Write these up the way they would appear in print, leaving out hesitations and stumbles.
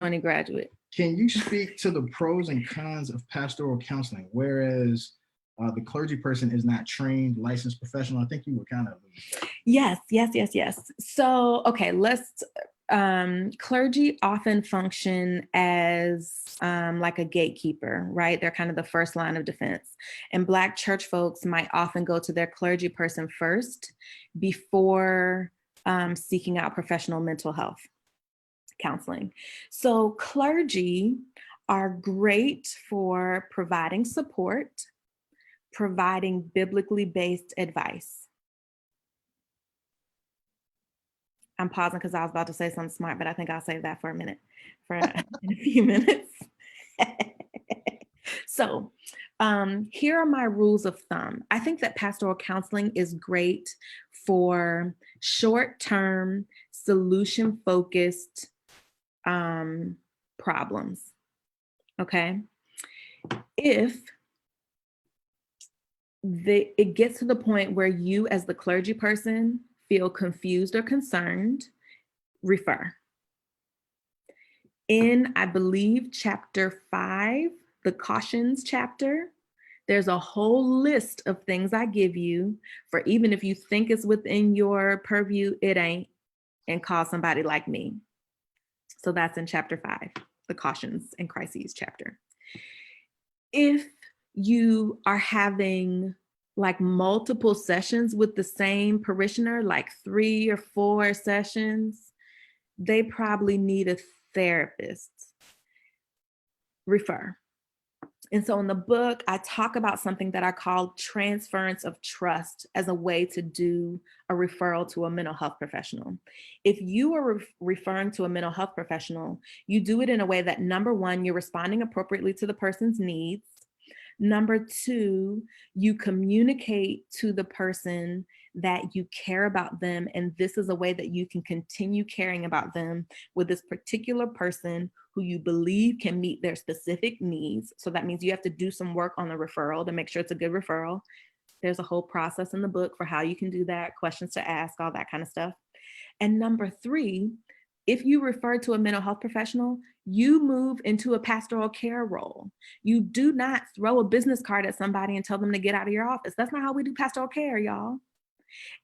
undergraduate. Can you speak to the pros and cons of pastoral counseling, whereas the clergy person is not trained, licensed professional? I think you were kind of. Yes. So, okay, clergy often function as like a gatekeeper, right? They're kind of the first line of defense. And Black church folks might often go to their clergy person first before seeking out professional mental health counseling. So clergy are great for providing support, providing biblically based advice. I'm pausing because I was about to say something smart, but I think I'll save that for a minute, in a few minutes. So here are my rules of thumb. I think that pastoral counseling is great for short-term, solution-focused problems, okay? If it gets to the point where you as the clergy person feel confused or concerned, refer. In, I believe, chapter 5, the cautions chapter, there's a whole list of things I give you for even if you think it's within your purview, it ain't, and call somebody like me. So that's in chapter 5, the cautions and crises chapter. If you are having like multiple sessions with the same parishioner, like 3 or 4 sessions, they probably need a therapist. Refer. And so in the book, I talk about something that I call transference of trust as a way to do a referral to a mental health professional. If you are referring to a mental health professional, you do it in a way that, number one, you're responding appropriately to the person's needs. Number 2, you communicate to the person that you care about them, and this is a way that you can continue caring about them with this particular person who you believe can meet their specific needs. So that means you have to do some work on the referral to make sure it's a good referral. There's a whole process in the book for how you can do that, questions to ask, all that kind of stuff. And number 3, if you refer to a mental health professional, you move into a pastoral care role. You do not throw a business card at somebody and tell them to get out of your office. That's not how we do pastoral care, y'all.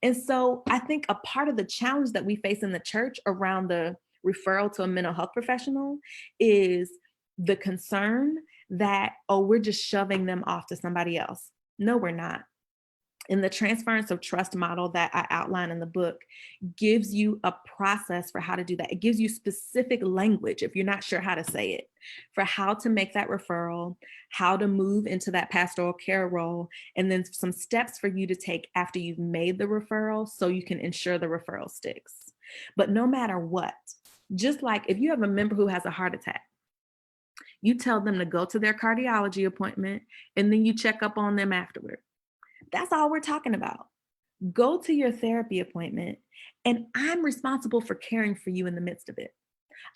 And so I think a part of the challenge that we face in the church around the referral to a mental health professional is the concern that, oh, we're just shoving them off to somebody else. No, we're not. And the transference of trust model that I outline in the book gives you a process for how to do that. It gives you specific language, if you're not sure how to say it, for how to make that referral, how to move into that pastoral care role, and then some steps for you to take after you've made the referral so you can ensure the referral sticks. But no matter what, just like if you have a member who has a heart attack, you tell them to go to their cardiology appointment and then you check up on them afterward. That's all we're talking about. Go to your therapy appointment, and I'm responsible for caring for you in the midst of it.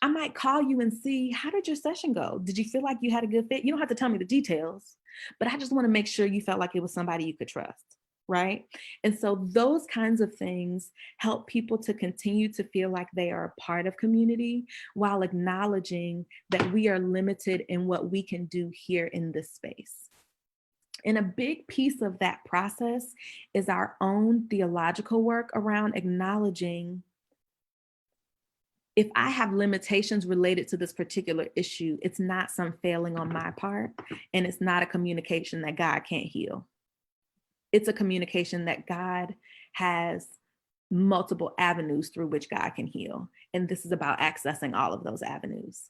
I might call you and see, how did your session go? Did you feel like you had a good fit? You don't have to tell me the details, but I just want to make sure you felt like it was somebody you could trust, right? And so those kinds of things help people to continue to feel like they are a part of community while acknowledging that we are limited in what we can do here in this space. And a big piece of that process is our own theological work around acknowledging, if I have limitations related to this particular issue, it's not some failing on my part, and it's not a communication that God can't heal. It's a communication that God has multiple avenues through which God can heal. And this is about accessing all of those avenues.